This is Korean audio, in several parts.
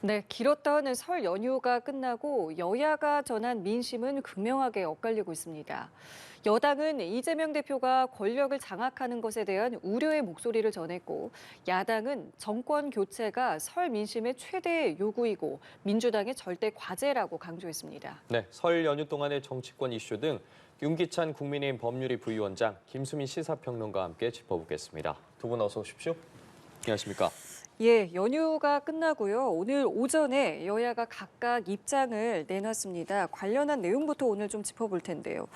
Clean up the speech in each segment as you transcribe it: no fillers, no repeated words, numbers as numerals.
네, 길었다 하는 설 연휴가 끝나고 여야가 전한 민심은 극명하게 엇갈리고 있습니다. 여당은 이재명 대표가 권력을 장악하는 것에 대한 우려의 목소리를 전했고, 야당은 정권 교체가 설 민심의 최대 요구이고 민주당의 절대 과제라고 강조했습니다. 네, 설 연휴 동안의 정치권 이슈 등 윤기찬 국민의힘 법률위 부위원장, 김수민 시사평론가와 함께 짚어보겠습니다. 두 분 어서 오십시오. 안녕하십니까? 예, 연휴가 끝나고요. 오늘 오전에 여야가 각각 입장을 내놨습니다. 관련한 내용부터 오늘 좀 짚어볼 텐데요.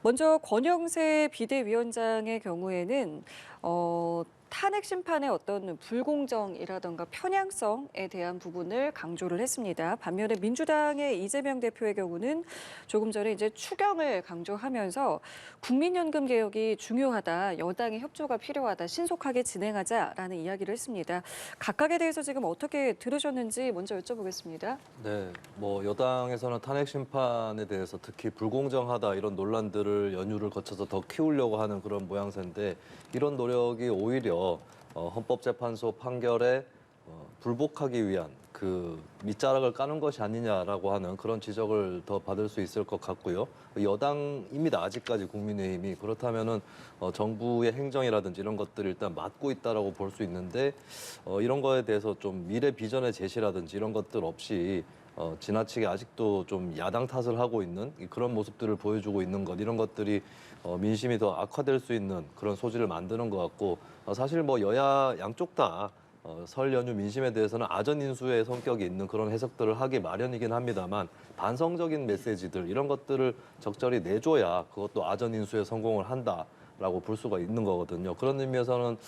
먼저 권영세 비대위원장의 경우에는 탄핵 심판의 어떤 불공정이라던가 편향성에 대한 부분을 강조를 했습니다. 반면에 민주당의 이재명 대표의 경우는 조금 전에 이제 추경을 강조하면서 국민연금 개혁이 중요하다, 여당의 협조가 필요하다, 신속하게 진행하자라는 이야기를 했습니다. 각각에 대해서 지금 어떻게 들으셨는지 먼저 여쭤보겠습니다. 네, 여당에서는 탄핵 심판에 대해서 특히 불공정하다 이런 논란들을 연휴를 거쳐서 더 키우려고 하는 그런 모양새인데 이런 노력이 오히려 헌법재판소 판결에 불복하기 위한 그 밑자락을 까는 것이 아니냐라고 하는 그런 지적을 더 받을 수 있을 것 같고요. 여당입니다. 아직까지 국민의힘이. 그렇다면은 정부의 행정이라든지 이런 것들을 일단 맡고 있다라고 볼 수 있는데 이런 거에 대해서 좀 미래 비전의 제시라든지 이런 것들 없이 지나치게 아직도 좀 야당 탓을 하고 있는 그런 모습들을 보여주고 있는 것 이런 것들이 민심이 더 악화될 수 있는 그런 소지를 만드는 것 같고 사실 여야 양쪽 다 설 연휴 민심에 대해서는 아전 인수의 성격이 있는 그런 해석들을 하기 마련이긴 합니다만 반성적인 메시지들 이런 것들을 적절히 내줘야 그것도 아전 인수에 성공을 한다라고 볼 수가 있는 거거든요. 그런 의미에서는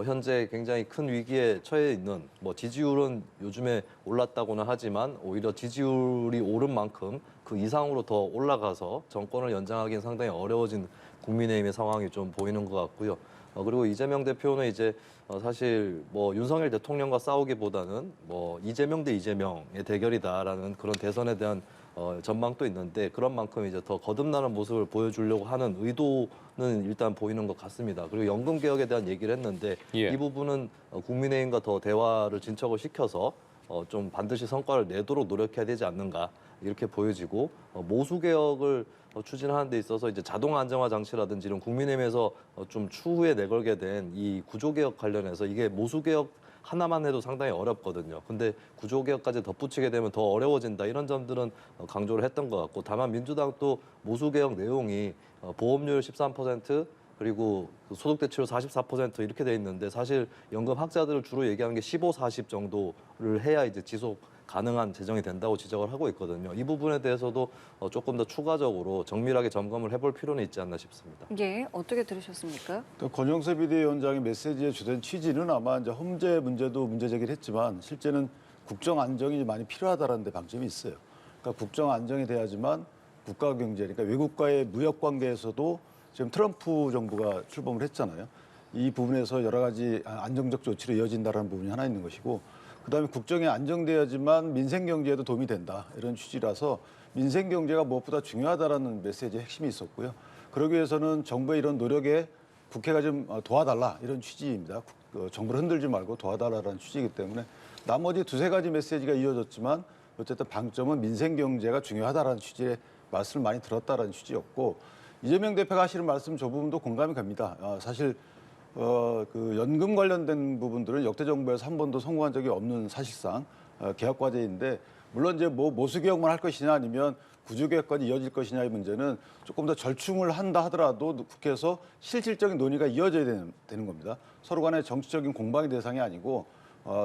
현재 굉장히 큰 위기에 처해 있는 지지율은 요즘에 올랐다고는 하지만 오히려 지지율이 오른 만큼 그 이상으로 더 올라가서 정권을 연장하기는 상당히 어려워진 국민의힘의 상황이 좀 보이는 것 같고요. 그리고 이재명 대표는 이제 사실 윤석열 대통령과 싸우기보다는 이재명 대 이재명의 대결이다라는 그런 대선에 대한 전망도 있는데 그런 만큼 이제 더 거듭나는 모습을 보여주려고 하는 의도는 일단 보이는 것 같습니다. 그리고 연금 개혁에 대한 얘기를 했는데 예. 이 부분은 국민의힘과 더 대화를 진척을 시켜서 좀 반드시 성과를 내도록 노력해야 되지 않는가 이렇게 보여지고 모수 개혁을 추진하는 데 있어서 이제 자동 안정화 장치라든지 이런 국민의힘에서 좀 추후에 내걸게 된 이 구조 개혁 관련해서 이게 모수 개혁 하나만 해도 상당히 어렵거든요. 근데 구조 개혁까지 덧붙이게 되면 더 어려워진다 이런 점들은 강조를 했던 것 같고 다만 민주당도 모수 개혁 내용이 보험료율 13% 그리고 소득 대체율 44% 이렇게 돼 있는데 사실 연금 학자들을 주로 얘기하는 게 15, 40 정도를 해야 이제 지속 가능한 재정이 된다고 지적을 하고 있거든요. 이 부분에 대해서도 조금 더 추가적으로 정밀하게 점검을 해볼 필요는 있지 않나 싶습니다. 예, 어떻게 들으셨습니까? 권영세 비대위원장의 메시지의 주된 취지는 아마 이제 험제 문제도 문제 제기를 했지만 실제는 국정 안정이 많이 필요하다는 데 방점이 있어요. 그러니까 국정 안정이 돼야지만 국가 경제, 그러니까 외국과의 무역 관계에서도 지금 트럼프 정부가 출범을 했잖아요. 이 부분에서 여러 가지 안정적 조치로 이어진다는 부분이 하나 있는 것이고 그다음에 국정이 안정돼야지만 민생 경제에도 도움이 된다. 이런 취지라서 민생 경제가 무엇보다 중요하다라는 메시지의 핵심이 있었고요. 그러기 위해서는 정부의 이런 노력에 국회가 좀 도와달라 이런 취지입니다. 정부를 흔들지 말고 도와달라는 취지이기 때문에 나머지 두세 가지 메시지가 이어졌지만 어쨌든 방점은 민생 경제가 중요하다라는 취지의 말씀을 많이 들었다라는 취지였고 이재명 대표가 하시는 말씀 저 부분도 공감이 갑니다. 사실 그 연금 관련된 부분들은 역대 정부에서 한 번도 성공한 적이 없는 사실상 개혁 과제인데 물론 이제 모수 개혁만 할 것이냐 아니면 구조 개혁까지 이어질 것이냐의 문제는 조금 더 절충을 한다 하더라도 국회에서 실질적인 논의가 이어져야 되는 겁니다. 서로 간의 정치적인 공방의 대상이 아니고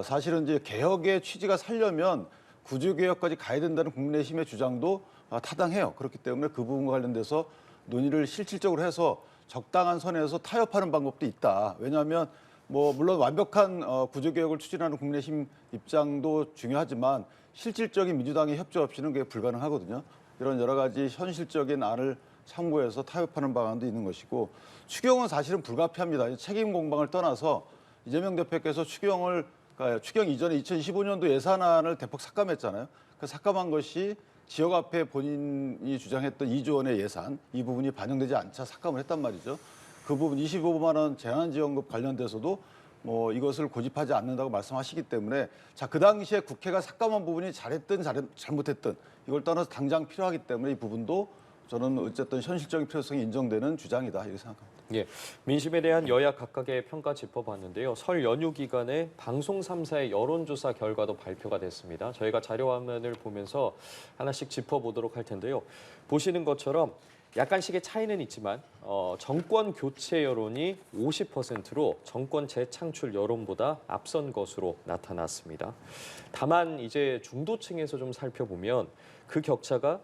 사실은 이제 개혁의 취지가 살려면 구조 개혁까지 가야 된다는 국민의힘의 주장도 타당해요. 그렇기 때문에 그 부분과 관련돼서 논의를 실질적으로 해서 적당한 선에서 타협하는 방법도 있다. 왜냐하면 물론 완벽한 구조개혁을 추진하는 국민의힘 입장도 중요하지만 실질적인 민주당의 협조 없이는 그게 불가능하거든요. 이런 여러 가지 현실적인 안을 참고해서 타협하는 방안도 있는 것이고 추경은 사실은 불가피합니다. 책임 공방을 떠나서 이재명 대표께서 그러니까 추경 이전에 2015년도 예산안을 대폭 삭감했잖아요. 그 삭감한 것이 지역 앞에 본인이 주장했던 2조 원의 예산 이 부분이 반영되지 않자 삭감을 했단 말이죠. 그 부분 25만 원 재난지원금 관련돼서도 뭐 이것을 고집하지 않는다고 말씀하시기 때문에 자, 그 당시에 국회가 삭감한 부분이 잘했든 잘못했든 이걸 떠나서 당장 필요하기 때문에 이 부분도 저는 어쨌든 현실적인 필요성이 인정되는 주장이다 이렇게 생각합니다. 예, 민심에 대한 여야 각각의 평가 짚어봤는데요. 설 연휴 기간에 방송 3사의 여론조사 결과도 발표가 됐습니다. 저희가 자료 화면을 보면서 하나씩 짚어보도록 할 텐데요. 보시는 것처럼 약간씩의 차이는 있지만 정권 교체 여론이 50%로 정권 재창출 여론보다 앞선 것으로 나타났습니다. 다만 이제 중도층에서 좀 살펴보면 그 격차가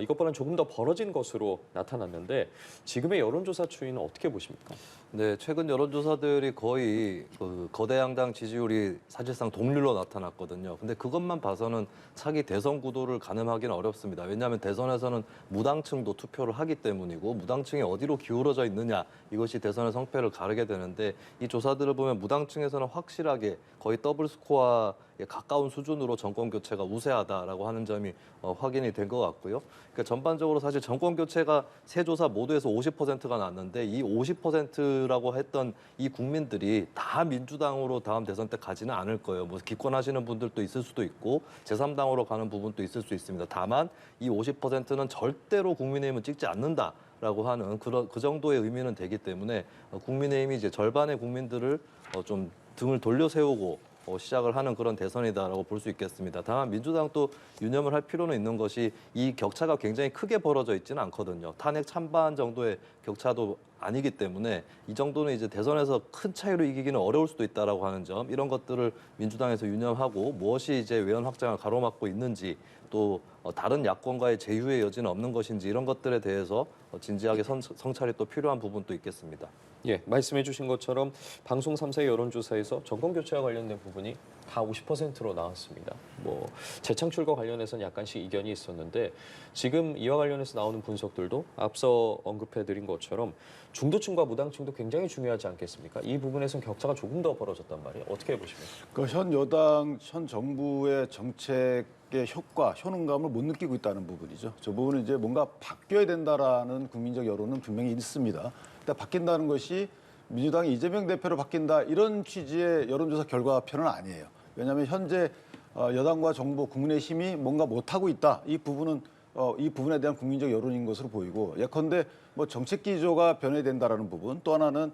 이것보다는 조금 더 벌어진 것으로 나타났는데 지금의 여론조사 추이는 어떻게 보십니까? 네, 최근 여론조사들이 거의 그 거대 양당 지지율이 사실상 동률로 나타났거든요. 근데 그것만 봐서는 차기 대선 구도를 가늠하기는 어렵습니다. 왜냐하면 대선에서는 무당층도 투표를 하기 때문이고 무당층이 어디로 기울어져 있느냐 이것이 대선의 성패를 가르게 되는데 이 조사들을 보면 무당층에서는 확실하게 거의 더블 스코어에 가까운 수준으로 정권 교체가 우세하다라고 하는 점이 확인이 된 것 같고요. 그러니까 전반적으로 사실 정권 교체가 세 조사 모두에서 50%가 났는데 이 50%라고 했던 이 국민들이 다 민주당으로 다음 대선 때 가지는 않을 거예요. 뭐 기권하시는 분들도 있을 수도 있고 제3당으로 가는 부분도 있을 수 있습니다. 다만 이 50%는 절대로 국민의힘은 찍지 않는다. 라고 하는 그 정도의 의미는 되기 때문에 국민의힘이 이제 절반의 국민들을 좀 등을 돌려 세우고 시작을 하는 그런 대선이다라고 볼 수 있겠습니다. 다만 민주당도 유념을 할 필요는 있는 것이 이 격차가 굉장히 크게 벌어져 있지는 않거든요. 탄핵 찬반 정도의 격차도 아니기 때문에 이 정도는 이제 대선에서 큰 차이로 이기기는 어려울 수도 있다라고 하는 점 이런 것들을 민주당에서 유념하고 무엇이 이제 외연 확장을 가로막고 있는지 또 다른 야권과의 제휴의 여지는 없는 것인지 이런 것들에 대해서 진지하게 성찰이 또 필요한 부분도 있겠습니다. 예, 말씀해 주신 것처럼 방송 3사의 여론조사에서 정권 교체와 관련된 부분이 다 50%로 나왔습니다. 뭐 재창출과 관련해서는 약간씩 이견이 있었는데 지금 이와 관련해서 나오는 분석들도 앞서 언급해 드린 것처럼 중도층과 무당층도 굉장히 중요하지 않겠습니까? 이 부분에서는 격차가 조금 더 벌어졌단 말이에요. 어떻게 보십니까? 그 현 여당, 현 정부의 정책의 효과, 효능감을 못 느끼고 있다는 부분이죠. 저 부분은 이제 뭔가 바뀌어야 된다라는 국민적 여론은 분명히 있습니다. 일단 바뀐다는 것이 민주당이 이재명 대표로 바뀐다 이런 취지의 여론조사 결과표는 아니에요. 왜냐하면 현재 여당과 정부, 국민의힘이 뭔가 못하고 있다. 이 부분에 대한 국민적 여론인 것으로 보이고 예컨대 뭐 정책 기조가 변해된다라는 부분 또 하나는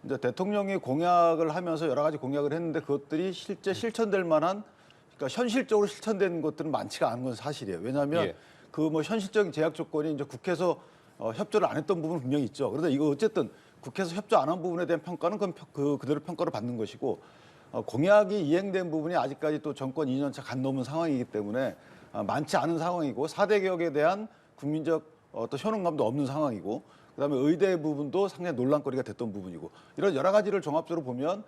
이제 대통령이 공약을 하면서 여러 가지 공약을 했는데 그것들이 실제 실천될 만한 그러니까 현실적으로 실천된 것들은 많지가 않은 건 사실이에요. 왜냐하면 예. 그 뭐 현실적인 제약 조건이 이제 국회에서 협조를 안 했던 부분은 분명히 있죠. 그런데 이거 어쨌든 국회에서 협조 안 한 부분에 대한 평가는 그대로 평가를 받는 것이고 공약이 이행된 부분이 아직까지 또 정권 2년차 간 넘은 상황이기 때문에 많지 않은 상황이고 4대 개혁에 대한 국민적 어떤 효능감도 없는 상황이고 그다음에 의대 부분도 상당히 논란거리가 됐던 부분이고 이런 여러 가지를 종합적으로 보면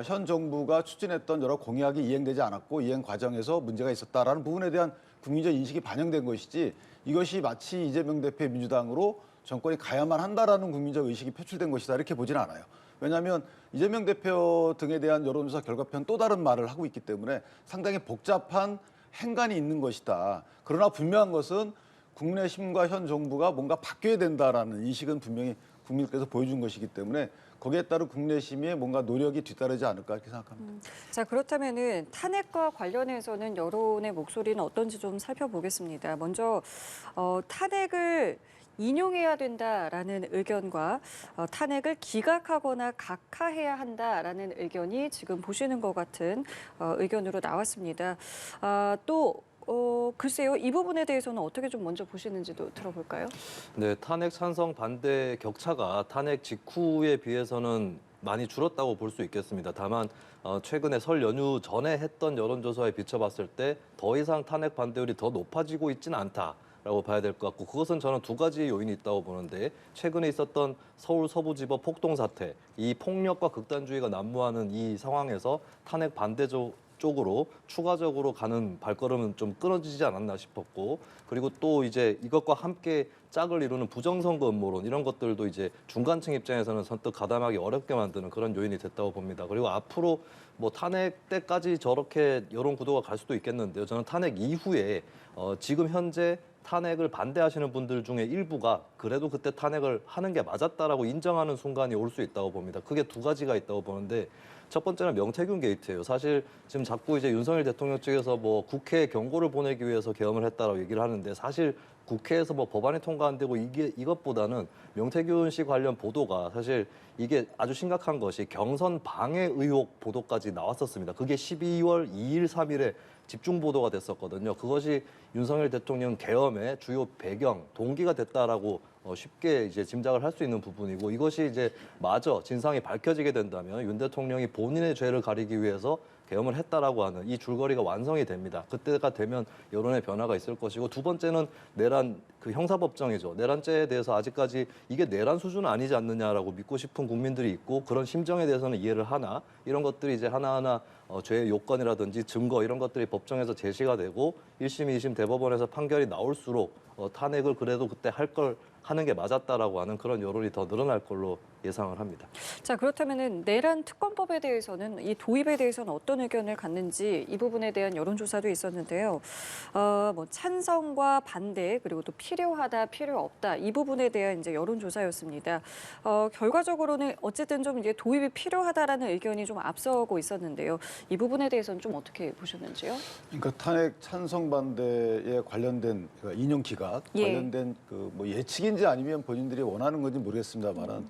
현 정부가 추진했던 여러 공약이 이행되지 않았고 이행 과정에서 문제가 있었다라는 부분에 대한 국민적 인식이 반영된 것이지 이것이 마치 이재명 대표의 민주당으로 정권이 가야만 한다라는 국민적 의식이 표출된 것이다 이렇게 보지는 않아요. 왜냐하면 이재명 대표 등에 대한 여론조사 결과표는 또 다른 말을 하고 있기 때문에 상당히 복잡한 행간이 있는 것이다. 그러나 분명한 것은 국민의힘과 현 정부가 뭔가 바뀌어야 된다라는 인식은 분명히 국민께서 보여준 것이기 때문에 거기에 따른 국민의힘의 뭔가 노력이 뒤따르지 않을까 이렇게 생각합니다. 자, 그렇다면은 탄핵과 관련해서는 여론의 목소리는 어떤지 좀 살펴보겠습니다. 먼저 탄핵을 인용해야 된다라는 의견과 탄핵을 기각하거나 각하해야 한다라는 의견이 지금 보시는 것 같은 의견으로 나왔습니다. 글쎄요, 이 부분에 대해서는 어떻게 좀 먼저 보시는지도 들어볼까요? 네, 탄핵 찬성 반대 격차가 탄핵 직후에 비해서는 많이 줄었다고 볼 수 있겠습니다. 다만 최근에 설 연휴 전에 했던 여론조사에 비춰봤을 때 더 이상 탄핵 반대율이 더 높아지고 있지는 않다라고 봐야 될 것 같고 그것은 저는 두 가지 요인이 있다고 보는데 최근에 있었던 서울 서부지법 폭동 사태, 이 폭력과 극단주의가 난무하는 이 상황에서 탄핵 쪽으로 추가적으로 가는 발걸음은 좀 끊어지지 않았나 싶었고 그리고 또 이제 이것과 함께 짝을 이루는 부정선거 음모론 이런 것들도 이제 중간층 입장에서는 선뜻 가담하기 어렵게 만드는 그런 요인이 됐다고 봅니다. 그리고 앞으로 뭐 탄핵 때까지 저렇게 여론 구도가 갈 수도 있겠는데요. 저는 탄핵 이후에 지금 현재 탄핵을 반대하시는 분들 중에 일부가 그래도 그때 탄핵을 하는 게 맞았다라고 인정하는 순간이 올 수 있다고 봅니다. 크게 두 가지가 있다고 보는데 첫 번째는 명태균 게이트예요. 사실 지금 자꾸 이제 윤석열 대통령 측에서 뭐 국회에 경고를 보내기 위해서 계엄을 했다라고 얘기를 하는데 사실 국회에서 뭐 법안이 통과 안 되고 이것보다는 명태균 씨 관련 보도가 사실 이게 아주 심각한 것이 경선 방해 의혹 보도까지 나왔었습니다. 그게 12월 2일, 3일에 집중 보도가 됐었거든요. 그것이 윤석열 대통령 계엄의 주요 배경, 동기가 됐다라고 쉽게 이제 짐작을 할 수 있는 부분이고 이것이 이제 마저 진상이 밝혀지게 된다면 윤 대통령이 본인의 죄를 가리기 위해서 계엄을 했다라고 하는 이 줄거리가 완성이 됩니다. 그때가 되면 여론의 변화가 있을 것이고 두 번째는 내란 그 형사법정이죠. 내란죄에 대해서 아직까지 이게 내란 수준은 아니지 않느냐라고 믿고 싶은 국민들이 있고 그런 심정에 대해서는 이해를 하나 이런 것들이 이제 하나하나 죄의 요건이라든지 증거 이런 것들이 법정에서 제시가 되고 1심, 2심 대법원에서 판결이 나올수록 탄핵을 그래도 그때 할 걸 하는 게 맞았다라고 하는 그런 여론이 더 늘어날 걸로 예상을 합니다. 자, 그렇다면은 내란 특검법에 대해서는 이 도입에 대해서는 어떤 의견을 갖는지 이 부분에 대한 여론조사도 있었는데요. 뭐 찬성과 반대 그리고 또 필요하다, 필요 없다 이 부분에 대한 이제 여론조사였습니다. 결과적으로는 어쨌든 좀 이제 도입이 필요하다라는 의견이 좀 앞서고 있었는데요. 이 부분에 대해서는 좀 어떻게 보셨는지요? 그러니까 탄핵 찬성 반대에 관련된 그러니까 인용 기각 예. 관련된 그 뭐 예측인지 아니면 본인들이 원하는 건지 모르겠습니다만은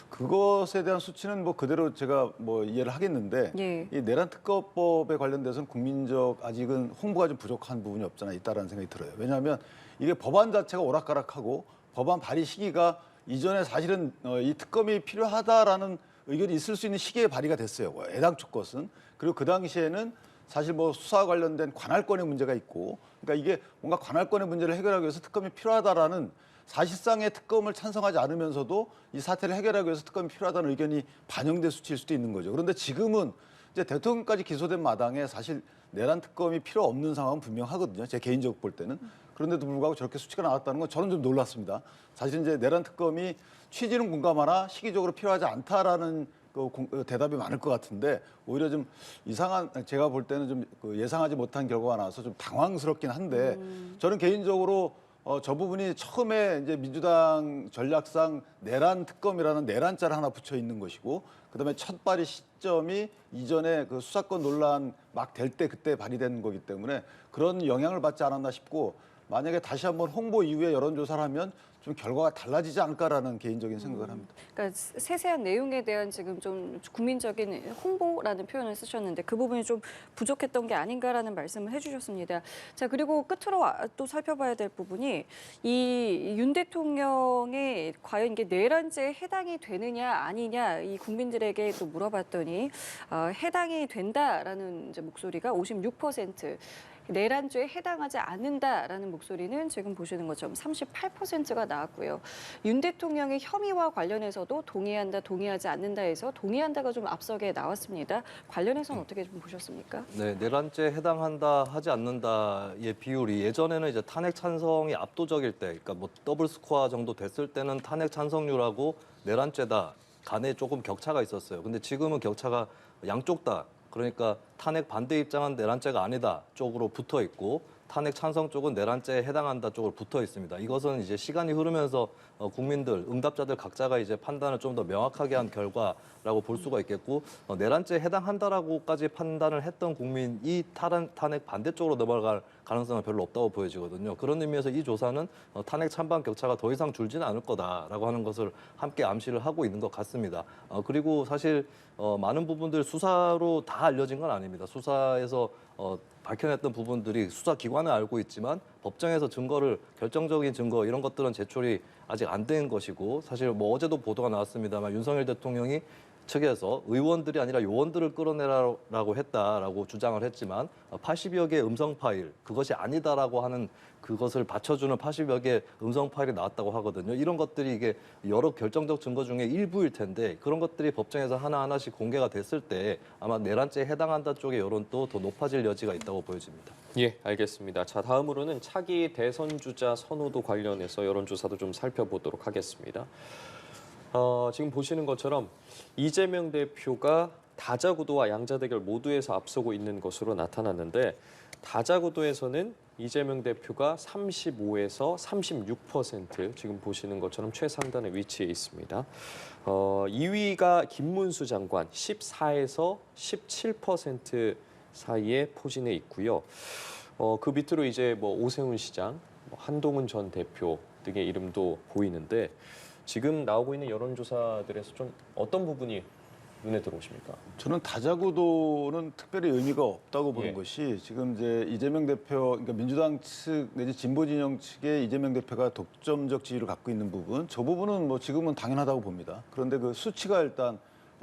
그것에 대한 수치는 뭐 그대로 제가 뭐 이해를 하겠는데 예. 이 내란 특검법에 관련돼서는 국민적 아직은 홍보가 좀 부족한 부분이 없잖아 있다라는 생각이 들어요. 왜냐하면 이게 법안 자체가 오락가락하고 법안 발의 시기가 이전에 사실은 이 특검이 필요하다라는 의견이 있을 수 있는 시기에 발의가 됐어요. 애당초 것은. 그리고 그 당시에는 사실 뭐 수사 관련된 관할권의 문제가 있고 그러니까 이게 뭔가 관할권의 문제를 해결하기 위해서 특검이 필요하다라는 사실상의 특검을 찬성하지 않으면서도 이 사태를 해결하기 위해서 특검이 필요하다는 의견이 반영된 수치일 수도 있는 거죠. 그런데 지금은 이제 대통령까지 기소된 마당에 사실 내란 특검이 필요 없는 상황은 분명하거든요. 제 개인적으로 볼 때는. 그런데도 불구하고 저렇게 수치가 나왔다는 건 저는 좀 놀랐습니다. 사실 이제 내란 특검이 취지는 공감하나 시기적으로 필요하지 않다라는 그 대답이 많을 것 같은데 오히려 좀 이상한 제가 볼 때는 좀 예상하지 못한 결과가 나와서 좀 당황스럽긴 한데 저는 개인적으로 저 부분이 처음에 이제 민주당 전략상 내란 특검이라는 내란자를 하나 붙여 있는 것이고 그다음에 첫 발의 시점이 이전에 그 수사권 논란 막 될 때 그때 발의된 거기 때문에 그런 영향을 받지 않았나 싶고 만약에 다시 한번 홍보 이후에 여론조사를 하면 좀 결과가 달라지지 않을까라는 개인적인 생각을 합니다. 그러니까 세세한 내용에 대한 지금 좀 국민적인 홍보라는 표현을 쓰셨는데 그 부분이 좀 부족했던 게 아닌가라는 말씀을 해주셨습니다. 자, 그리고 끝으로 또 살펴봐야 될 부분이 이 윤 대통령의 과연 이게 내란죄에 해당이 되느냐 아니냐 이 국민들에게 또 물어봤더니 해당이 된다라는 이제 목소리가 56%. 내란죄에 해당하지 않는다라는 목소리는 지금 보시는 것처럼 38%가 나왔고요. 윤 대통령의 혐의와 관련해서도 동의한다, 동의하지 않는다에서 동의한다가 좀 앞서게 나왔습니다. 관련해서는 어떻게 좀 보셨습니까? 네, 내란죄에 해당한다 하지 않는다의 비율이 예전에는 이제 탄핵 찬성이 압도적일 때, 그러니까 뭐 더블 스코어 정도 됐을 때는 탄핵 찬성률하고 내란죄다 간에 조금 격차가 있었어요. 근데 지금은 격차가 양쪽 다 그러니까 탄핵 반대 입장은 내란죄가 아니다 쪽으로 붙어 있고 탄핵 찬성 쪽은 내란죄에 해당한다 쪽으로 붙어 있습니다. 이것은 이제 시간이 흐르면서 국민들, 응답자들 각자가 이제 판단을 좀 더 명확하게 한 결과라고 볼 수가 있겠고 내란죄에 해당한다라고까지 판단을 했던 국민이 탄핵 반대쪽으로 넘어갈 가능성은 별로 없다고 보여지거든요. 그런 의미에서 이 조사는 탄핵 찬반 격차가 더 이상 줄지는 않을 거다라고 하는 것을 함께 암시를 하고 있는 것 같습니다. 그리고 사실 많은 부분들 수사로 다 알려진 건 아닙니다. 수사에서 밝혀냈던 부분들이 수사기관은 알고 있지만 법정에서 증거를 결정적인 증거 이런 것들은 제출이 아직 안 된 것이고 사실 뭐 어제도 보도가 나왔습니다만 윤석열 대통령이 측에서 의원들이 아니라 요원들을 끌어내라고 했다라고 주장을 했지만 80여 개의 음성 파일 그것이 아니다라고 하는 그것을 받쳐주는 80여 개의 음성 파일이 나왔다고 하거든요. 이런 것들이 이게 여러 결정적 증거 중에 일부일 텐데 그런 것들이 법정에서 하나하나씩 공개가 됐을 때 아마 내란죄에 해당한다 쪽의 여론도 더 높아질 여지가 있다고 보여집니다. 예, 알겠습니다. 자, 다음으로는 차기 대선 주자 선호도 관련해서 여론조사도 좀 살펴보도록 하겠습니다. 지금 보시는 것처럼 이재명 대표가 다자구도와 양자대결 모두에서 앞서고 있는 것으로 나타났는데 다자구도에서는 이재명 대표가 35에서 36% 지금 보시는 것처럼 최상단에 위치해 있습니다. 2위가 김문수 장관 14에서 17% 사이에 포진해 있고요. 그 밑으로 이제 뭐 오세훈 시장, 한동훈 전 대표 등의 이름도 보이는데 지금 나오고 있는 여론조사들에서 좀 어떤 부분이 눈에 들어오십니까? 저는 다자구도는 특별히 의미가 없다고 보는 예. 것이 지금 이제 이재명 대표, 그러니까 민주당 측 내지 진보 진영 측의 이재명 대표가 독점적 지위를 갖고 있는 부분, 저 부분은 뭐 지금은 당연하다고 봅니다. 그런데 그 수치가 일단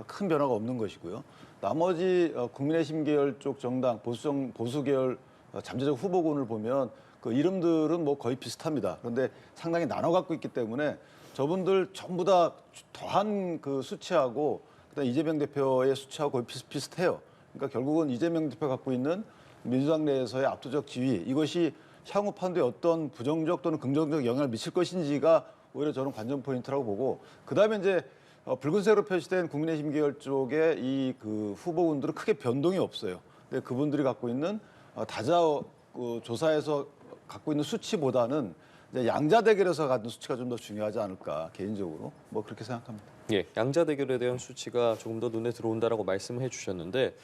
큰 변화가 없는 것이고요. 나머지 국민의힘 계열 쪽 정당, 보수 계열 잠재적 후보군을 보면 그 이름들은 뭐 거의 비슷합니다. 그런데 상당히 나눠 갖고 있기 때문에 저분들 전부 다 더한 그 수치하고 그다음 이재명 대표의 수치하고 거의 비슷해요. 그러니까 결국은 이재명 대표 갖고 있는 민주당 내에서의 압도적 지위, 이것이 향후 판도에 어떤 부정적 또는 긍정적 영향을 미칠 것인지가 오히려 저는 관전 포인트라고 보고, 그다음에 이제 붉은색으로 표시된 국민의힘 계열 쪽의 이 그 후보군들은 크게 변동이 없어요. 근데 그분들이 갖고 있는 조사에서 갖고 있는 수치보다는 이제 양자 대결에서 갖는 수치가 좀 더 중요하지 않을까, 개인적으로 뭐 그렇게 생각합니다. 예, 양자 대결에 대한 수치가 조금 더 눈에 들어온다라고 말씀해 주셨는데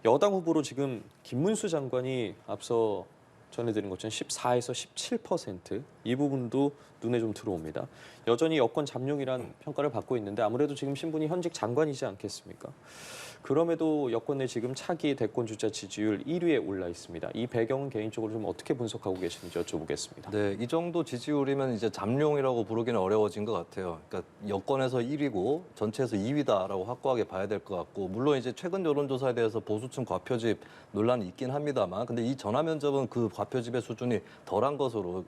여당 후보로 지금 김문수 장관이 앞서 전해드린 것처럼 14에서 17% 이 부분도 눈에 좀 들어옵니다. 여전히 여권 잠룡이란 평가를 받고 있는데 아무래도 지금 신분이 현직 장관이지 않겠습니까? 그럼에도 여권 내 지금 차기 대권 주자 지지율 1위에 올라 있습니다. 이 배경은 개인적으로 좀 어떻게 분석하고 계시는지 여쭤보겠습니다. 네, 이 정도 지지율이면 이제 잠룡이라고 부르기는 어려워진 것 같아요. 그러니까 여권에서 1위고 전체에서 2위다라고 확고하게 봐야 될 것 같고, 물론 이제 최근 여론조사에 대해서 보수층 과표집 논란이 있긴 합니다만, 근데 이 전화 면접은 그 과표집의 수준이 덜한 것으로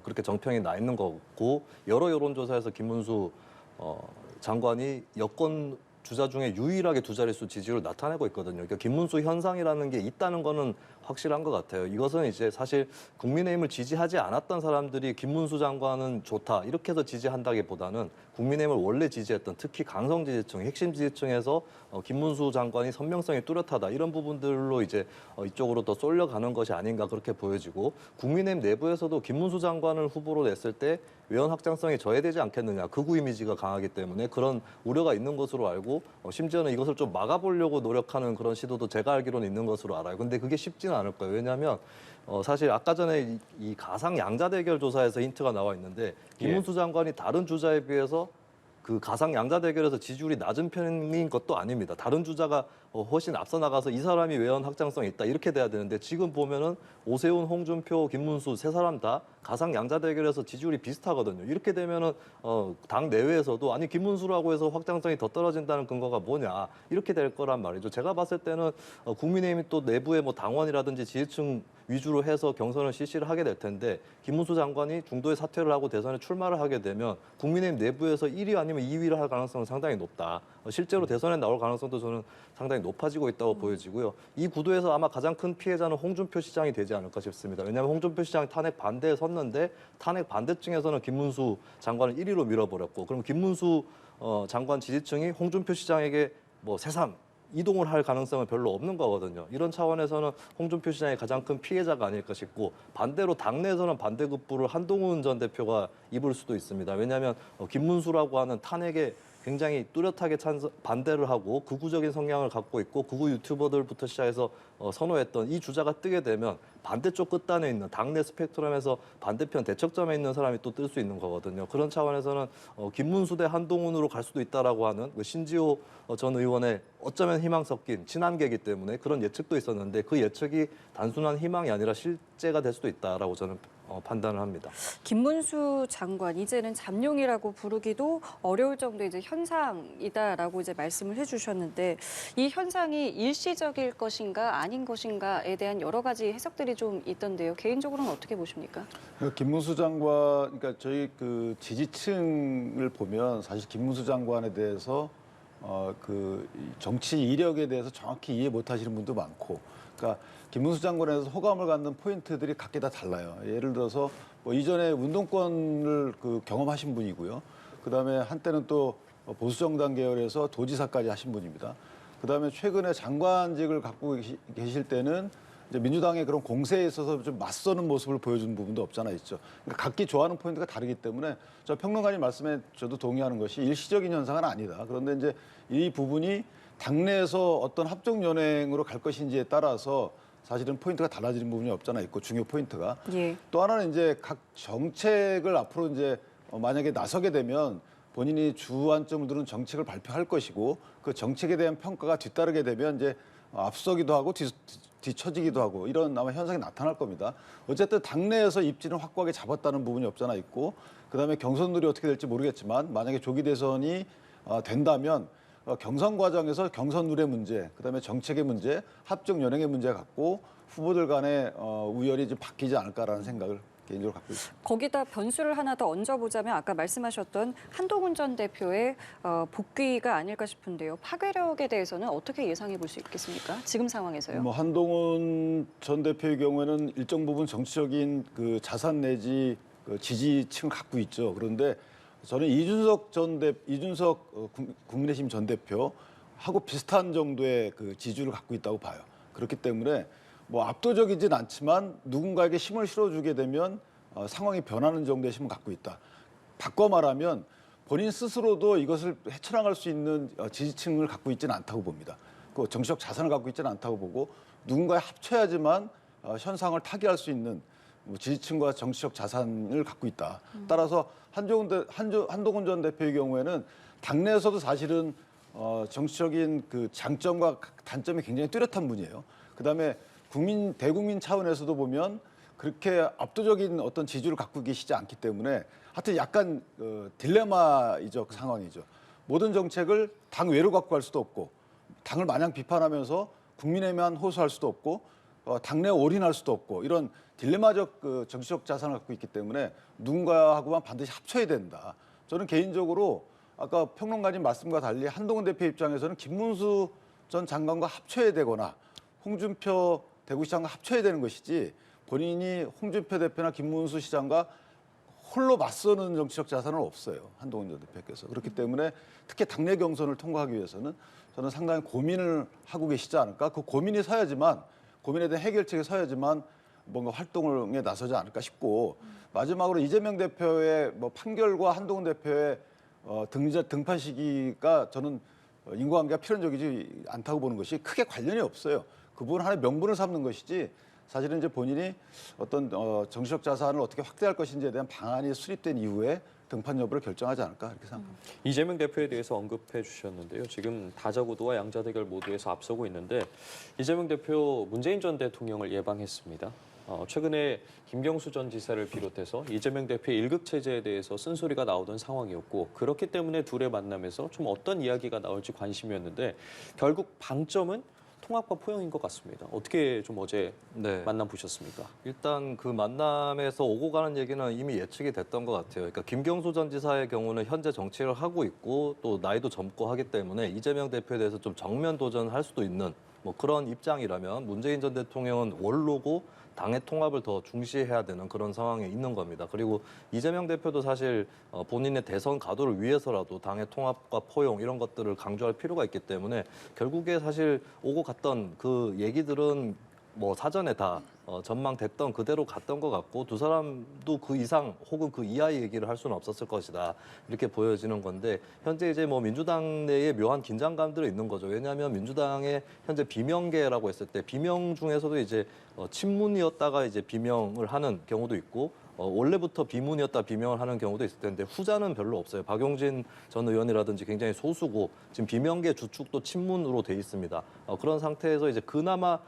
그렇게 정평이 나 있는 거고, 여러 여론조사에서 김문수 장관이 여권 주자 중에 유일하게 두 자릿수 지지율을 나타내고 있거든요. 그러니까 김문수 현상이라는 게 있다는 거는 확실한 것 같아요. 이것은 이제 사실 국민의힘을 지지하지 않았던 사람들이 김문수 장관은 좋다 이렇게 해서 지지한다기보다는 국민의힘을 원래 지지했던 특히 강성 지지층, 핵심 지지층에서 김문수 장관이 선명성이 뚜렷하다 이런 부분들로 이제 이쪽으로 더 쏠려가는 것이 아닌가 그렇게 보여지고, 국민의힘 내부에서도 김문수 장관을 후보로 냈을 때 외연 확장성이 저해되지 않겠느냐, 극우 이미지가 강하기 때문에 그런 우려가 있는 것으로 알고 심지어는 이것을 좀 막아보려고 노력하는 그런 시도도 제가 알기로는 있는 것으로 알아요. 근데 그게 쉽지는 않을 거예요. 왜냐하면 사실 아까 전에 이 가상 양자 대결 조사에서 힌트가 나와 있는데 김문수 장관이 다른 주자에 비해서 그 가상 양자 대결에서 지지율이 낮은 편인 것도 아닙니다. 다른 주자가 훨씬 앞서 나가서 이 사람이 외연 확장성이 있다 이렇게 돼야 되는데 지금 보면은 오세훈, 홍준표, 김문수 세 사람 다 가상 양자 대결에서 지지율이 비슷하거든요. 이렇게 되면은 당 내외에서도 아니 김문수라고 해서 확장성이 더 떨어진다는 근거가 뭐냐 이렇게 될 거란 말이죠. 제가 봤을 때는 국민의힘이 또 내부의 뭐 당원이라든지 지지층 위주로 해서 경선을 실시를 하게 될 텐데 김문수 장관이 중도에 사퇴를 하고 대선에 출마를 하게 되면 국민의힘 내부에서 1위 아니면 2위를 할 가능성은 상당히 높다. 실제로 대선에 나올 가능성도 저는 상당히 높아지고 있다고 보여지고요. 이 구도에서 아마 가장 큰 피해자는 홍준표 시장이 되지 않을까 싶습니다. 왜냐하면 홍준표 시장이 탄핵 반대에 섰는데 탄핵 반대층에서는 김문수 장관을 1위로 밀어버렸고, 그럼 김문수 장관 지지층이 홍준표 시장에게 뭐 새삼 이동을 할 가능성은 별로 없는 거거든요. 이런 차원에서는 홍준표 시장이 가장 큰 피해자가 아닐까 싶고, 반대로 당내에서는 반대급부를 한동훈 전 대표가 입을 수도 있습니다. 왜냐하면 김문수라고 하는 탄핵에 굉장히 뚜렷하게 반대를 하고 극우적인 성향을 갖고 있고 극우 유튜버들부터 시작해서 선호했던 이 주자가 뜨게 되면 반대쪽 끝단에 있는 당내 스펙트럼에서 반대편 대척점에 있는 사람이 또 뜰 수 있는 거거든요. 그런 차원에서는 김문수 대 한동훈으로 갈 수도 있다라고 하는 신지호 전 의원의 어쩌면 희망 섞인 친한계이기 때문에 그런 예측도 있었는데 그 예측이 단순한 희망이 아니라 실제가 될 수도 있다라고 저는 판단을 합니다. 김문수 장관 이제는 잠룡이라고 부르기도 어려울 정도의 이제 현상이다라고 이제 말씀을 해주셨는데 이 현상이 일시적일 것인가 아닌 것인가에 대한 여러 가지 해석들이 좀 있던데요. 개인적으로는 어떻게 보십니까? 김문수 장관, 그러니까 저희 그 지지층을 보면 사실 김문수 장관에 대해서 그 정치 이력에 대해서 정확히 이해 못하시는 분도 많고, 그러니까 김문수 장관에 대해서 호감을 갖는 포인트들이 각기 다 달라요. 예를 들어서 뭐 이전에 운동권을 그 경험하신 분이고요. 그다음에 한때는 또 보수정당 계열에서 도지사까지 하신 분입니다. 그다음에 최근에 장관직을 갖고 계실 때는 이제 민주당의 그런 공세에 있어서 좀 맞서는 모습을 보여주는 부분도 없잖아 있죠. 그러니까 각기 좋아하는 포인트가 다르기 때문에 저 평론가님 말씀에 저도 동의하는 것이 일시적인 현상은 아니다. 그런데 이제 이 부분이 당내에서 어떤 합종 연행으로 갈 것인지에 따라서 사실은 포인트가 달라지는 부분이 없잖아 있고 중요 포인트가 예. 또 하나는 이제 각 정책을 앞으로 이제 만약에 나서게 되면 본인이 주안점을 두는 정책을 발표할 것이고 그 정책에 대한 평가가 뒤따르게 되면 이제 앞서기도 하고 뒤처지기도 하고 이런 아마 현상이 나타날 겁니다. 어쨌든 당내에서 입지는 확고하게 잡았다는 부분이 없잖아 있고 그다음에 경선들이 어떻게 될지 모르겠지만 만약에 조기 대선이 된다면 경선 과정에서 경선룰의 문제, 그다음에 정책의 문제, 합종 연행의 문제 갖고 후보들 간의 우열이 좀 바뀌지 않을까라는 생각을 개인적으로 갖고 있습니다. 거기다 변수를 하나 더 얹어보자면 아까 말씀하셨던 한동훈 전 대표의 복귀가 아닐까 싶은데요. 파괴력에 대해서는 어떻게 예상해 볼 수 있겠습니까? 지금 상황에서요. 뭐 한동훈 전 대표의 경우에는 일정 부분 정치적인 그 자산 내지 그 지지층을 갖고 있죠. 그런데 저는 이준석 국민의힘 전 대표하고 비슷한 정도의 그 지지를 갖고 있다고 봐요. 그렇기 때문에 뭐 압도적이진 않지만 누군가에게 힘을 실어주게 되면 상황이 변하는 정도의 힘을 갖고 있다. 바꿔 말하면 본인 스스로도 이것을 헤쳐나갈 수 있는 지지층을 갖고 있지는 않다고 봅니다. 그 정치적 자산을 갖고 있지는 않다고 보고 누군가에 합쳐야지만 현상을 타개할 수 있는 지지층과 정치적 자산을 갖고 있다. 따라서 한동훈 전 대표의 경우에는 당내에서도 사실은 정치적인 그 장점과 단점이 굉장히 뚜렷한 분이에요. 그다음에 대국민 차원에서도 보면 그렇게 압도적인 어떤 지지를 갖고 계시지 않기 때문에 하여튼 약간 딜레마이적 상황이죠. 모든 정책을 당 외로 갖고 갈 수도 없고 당을 마냥 비판하면서 국민에만 호소할 수도 없고 당내에 올인할 수도 없고 이런 딜레마적 그 정치적 자산을 갖고 있기 때문에 누군가하고만 반드시 합쳐야 된다. 저는 개인적으로 아까 평론가님 말씀과 달리 한동훈 대표 입장에서는 김문수 전 장관과 합쳐야 되거나 홍준표 대구시장과 합쳐야 되는 것이지 본인이 홍준표 대표나 김문수 시장과 홀로 맞서는 정치적 자산은 없어요. 한동훈 전 대표께서. 그렇기 때문에 특히 당내 경선을 통과하기 위해서는 저는 상당히 고민을 하고 계시지 않을까. 그 고민에 대한 해결책에 서야지만 뭔가 활동에 나서지 않을까 싶고 마지막으로 이재명 대표의 뭐 판결과 한동훈 대표의 등판 시기가 저는 인과관계가 필연적이지 않다고 보는 것이 크게 관련이 없어요. 그 부분 하나의 명분을 삼는 것이지 사실은 이제 본인이 어떤 정치적 자산을 어떻게 확대할 것인지에 대한 방안이 수립된 이후에 등판 여부를 결정하지 않을까 이렇게 생각합니다. 이재명 대표에 대해서 언급해 주셨는데요. 지금 다자구도와 양자대결 모두에서 앞서고 있는데 이재명 대표 문재인 전 대통령을 예방했습니다. 최근에 김경수 전 지사를 비롯해서 이재명 대표의 일극 체제에 대해서 쓴소리가 나오던 상황이었고 그렇기 때문에 둘의 만남에서 좀 어떤 이야기가 나올지 관심이었는데 결국 방점은 통합과 포용인 것 같습니다. 어떻게 좀 어제 만남 보셨습니까? 일단 그 만남에서 오고 가는 얘기는 이미 예측이 됐던 것 같아요. 그러니까 김경수 전 지사의 경우는 현재 정치를 하고 있고 또 나이도 젊고 하기 때문에 이재명 대표에 대해서 좀 정면 도전할 수도 있는 뭐 그런 입장이라면 문재인 전 대통령은 원로고 당의 통합을 더 중시해야 되는 그런 상황에 있는 겁니다. 그리고 이재명 대표도 사실 본인의 대선 가도를 위해서라도 당의 통합과 포용 이런 것들을 강조할 필요가 있기 때문에 결국에 사실 오고 갔던 그 얘기들은 뭐 사전에 다 전망됐던 그대로 갔던 것 같고 두 사람도 그 이상 혹은 그 이하의 얘기를 할 수는 없었을 것이다 이렇게 보여지는 건데 현재 이제 뭐 민주당 내에 묘한 긴장감들이 있는 거죠. 왜냐하면 민주당의 현재 비명계라고 했을 때 비명 중에서도 이제 친문이었다가 이제 비명을 하는 경우도 있고 원래부터 비문이었다 비명을 하는 경우도 있을 텐데 후자는 별로 없어요. 박용진 전 의원이라든지 굉장히 소수고 지금 비명계 주축도 친문으로 돼 있습니다. 그런 상태에서 이제 그나마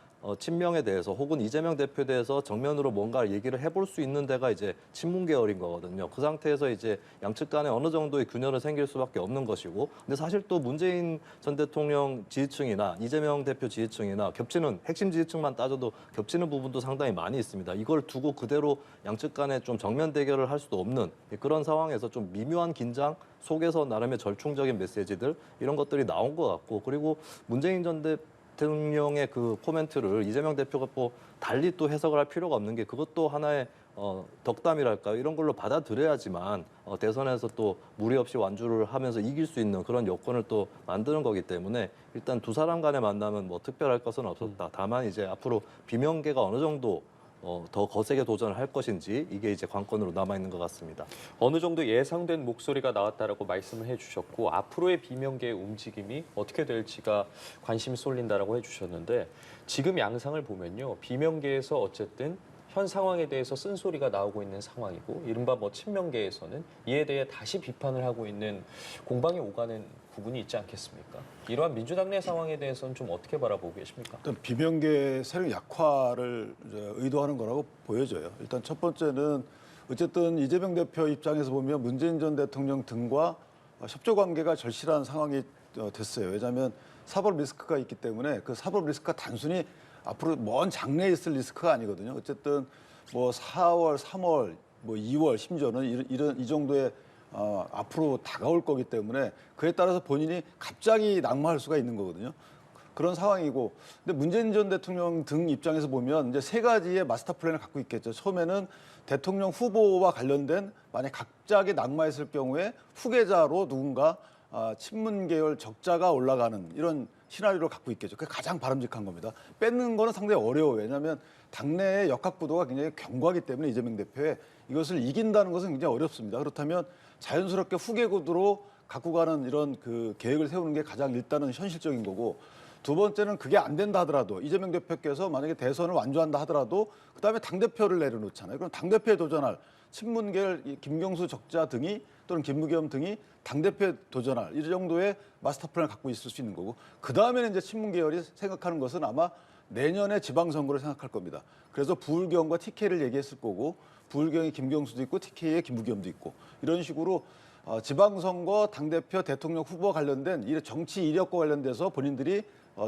친명에 대해서 혹은 이재명 대표에 대해서 정면으로 뭔가 얘기를 해볼 수 있는 데가 이제 친문 계열인 거거든요. 그 상태에서 이제 양측 간에 어느 정도의 균열은 생길 수밖에 없는 것이고 근데 사실 또 문재인 전 대통령 지지층이나 이재명 대표 지지층이나 겹치는 핵심 지지층만 따져도 겹치는 부분도 상당히 많이 있습니다. 이걸 두고 그대로 양측 간에 좀 정면 대결을 할 수도 없는 그런 상황에서 좀 미묘한 긴장 속에서 나름의 절충적인 메시지들 이런 것들이 나온 것 같고 그리고 문재인 전 대통령의 그 코멘트를 이재명 대표가 뭐 달리 또 해석을 할 필요가 없는 게 그것도 하나의 덕담이랄까요? 이런 걸로 받아들여야지만 대선에서 또 무리 없이 완주를 하면서 이길 수 있는 그런 여건을 또 만드는 거기 때문에 일단 두 사람 간의 만남은 뭐 특별할 것은 없었다. 다만 이제 앞으로 비명계가 어느 정도 더 거세게 도전을 할 것인지 이게 이제 관건으로 남아 있는 것 같습니다. 어느 정도 예상된 목소리가 나왔다라고 말씀을 해주셨고 앞으로의 비명계의 움직임이 어떻게 될지가 관심이 쏠린다라고 해주셨는데 지금 양상을 보면요. 비명계에서 어쨌든 현 상황에 대해서 쓴소리가 나오고 있는 상황이고 이른바 뭐 친명계에서는 이에 대해 다시 비판을 하고 있는 공방이 오가는 부분이 있지 않겠습니까? 이러한 민주당 내 상황에 대해서는 좀 어떻게 바라보고 계십니까? 일단 비명계 세력 약화를 이제 의도하는 거라고 보여져요. 일단 첫 번째는 어쨌든 이재명 대표 입장에서 보면 문재인 전 대통령 등과 협조 관계가 절실한 상황이 됐어요. 왜냐하면 사법 리스크가 있기 때문에 그 사법 리스크가 단순히 앞으로 먼 장래에 있을 리스크가 아니거든요. 어쨌든 뭐 4월, 3월, 뭐 2월 심지어는 이 정도의 앞으로 다가올 거기 때문에 그에 따라서 본인이 갑자기 낙마할 수가 있는 거거든요. 그런 상황이고, 근데 문재인 전 대통령 등 입장에서 보면 이제 세 가지의 마스터 플랜을 갖고 있겠죠. 처음에는 대통령 후보와 관련된 만약 갑자기 낙마했을 경우에 후계자로 누군가 친문 계열 적자가 올라가는 이런 시나리오를 갖고 있겠죠. 그게 가장 바람직한 겁니다. 뺏는 거는 상당히 어려워요. 왜냐하면 당내의 역학구도가 굉장히 견고하기 때문에 이재명 대표의 이것을 이긴다는 것은 굉장히 어렵습니다. 그렇다면 자연스럽게 후계 구도로 갖고 가는 이런 그 계획을 세우는 게 가장 일단은 현실적인 거고, 두 번째는 그게 안 된다 하더라도 이재명 대표께서 만약에 대선을 완주한다 하더라도 그다음에 당대표를 내려놓잖아요. 그럼 당대표에 도전할 친문계열 김경수 적자 등이 또는 김무겸 등이 당대표에 도전할 이 정도의 마스터 플랜을 갖고 있을 수 있는 거고, 그다음에는 이제 친문계열이 생각하는 것은 아마 내년에 지방선거를 생각할 겁니다. 그래서 부울경과 TK를 얘기했을 거고, 부울경이 김경수도 있고 TK에 김무겸도 있고, 이런 식으로 지방선거, 당대표, 대통령 후보와 관련된 이 정치 이력과 관련돼서 본인들이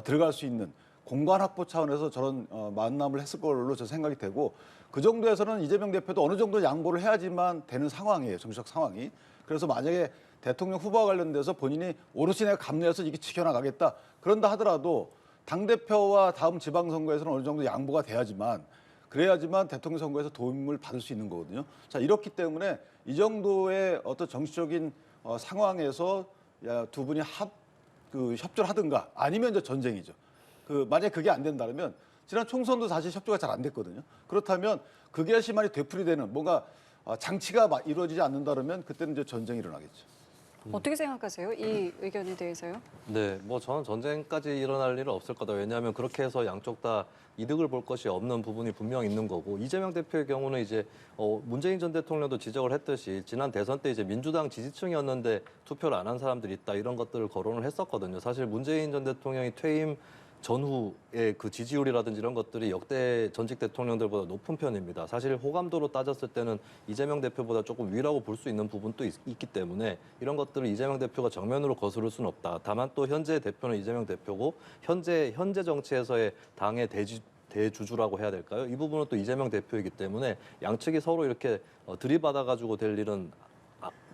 들어갈 수 있는 공간 확보 차원에서 저런 만남을 했을 걸로 저 생각이 되고, 그 정도에서는 이재명 대표도 어느 정도 양보를 해야지만 되는 상황이에요. 정치적 상황이. 그래서 만약에 대통령 후보와 관련돼서 본인이 오롯이 내가 감내해서 이게 지켜나가겠다 그런다 하더라도 당대표와 다음 지방선거에서는 어느 정도 양보가 돼야지만, 그래야지만 대통령 선거에서 도움을 받을 수 있는 거거든요. 자, 이렇기 때문에 이 정도의 어떤 정치적인 상황에서 두 분이 협조를 하든가 아니면 이제 전쟁이죠. 만약에 그게 안 된다면 지난 총선도 사실 협조가 잘 안 됐거든요. 그렇다면 그게 심한이 되풀이되는 뭔가 장치가 이루어지지 않는다면 그때는 이제 전쟁이 일어나겠죠. 어떻게 생각하세요? 이 의견에 대해서요? 네, 뭐 저는 전쟁까지 일어날 일은 없을 거다. 왜냐하면 그렇게 해서 양쪽 다 이득을 볼 것이 없는 부분이 분명 있는 거고, 이재명 대표의 경우는 이제 문재인 전 대통령도 지적을 했듯이 지난 대선 때 이제 민주당 지지층이었는데 투표를 안 한 사람들이 있다 이런 것들을 거론을 했었거든요. 사실 문재인 전 대통령이 퇴임 전후의 그 지지율이라든지 이런 것들이 역대 전직 대통령들보다 높은 편입니다. 사실 호감도로 따졌을 때는 이재명 대표보다 조금 위라고 볼 수 있는 부분도 있기 때문에 이런 것들을 이재명 대표가 정면으로 거스를 수는 없다. 다만 또 현재 대표는 이재명 대표고 현재 정치에서의 당의 대주주라고 해야 될까요? 이 부분은 또 이재명 대표이기 때문에 양측이 서로 이렇게 들이받아가지고 될 일은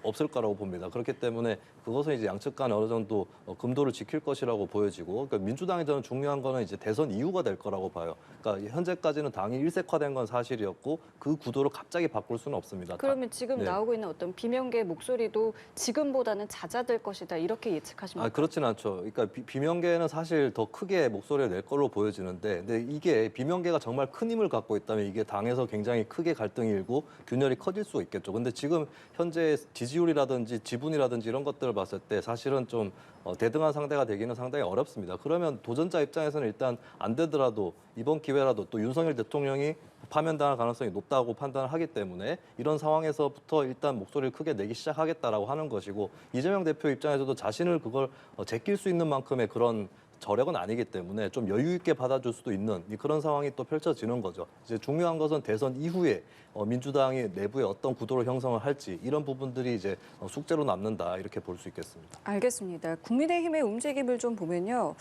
없을 거라고 봅니다. 그렇기 때문에 그것은 이제 양측 간에 어느 정도 금도를 지킬 것이라고 보여지고, 그러니까 민주당에 저는 중요한 거는 이제 대선 이후가 될 거라고 봐요. 그러니까 현재까지는 당이 일색화된 건 사실이었고 그 구도를 갑자기 바꿀 수는 없습니다. 그러면 지금 네. 나오고 있는 어떤 비명계 목소리도 지금보다는 잦아들 것이다 이렇게 예측하십니까? 그렇진 않죠. 그러니까 비명계는 사실 더 크게 목소리를 낼 걸로 보여지는데, 근데 이게 비명계가 정말 큰 힘을 갖고 있다면 이게 당에서 굉장히 크게 갈등이 일고 균열이 커질 수 있겠죠. 근데 지금 현재 지지율이라든지 지분이라든지 이런 것들을 봤을 때 사실은 좀 대등한 상대가 되기는 상당히 어렵습니다. 그러면 도전자 입장에서는 일단 안 되더라도 이번 기회라도 또 윤석열 대통령이 파면당할 가능성이 높다고 판단을 하기 때문에 이런 상황에서부터 일단 목소리를 크게 내기 시작하겠다라고 하는 것이고, 이재명 대표 입장에서도 자신을 그걸 제낄 수 있는 만큼의 그런 저력은 아니기 때문에 좀 여유 있게 받아줄 수도 있는 그런 상황이 또 펼쳐지는 거죠. 이제 중요한 것은 대선 이후에 민주당이 내부에 어떤 구도를 형성을 할지 이런 부분들이 이제 숙제로 남는다 이렇게 볼 수 있겠습니다. 알겠습니다. 국민의힘의 움직임을 좀 보면요.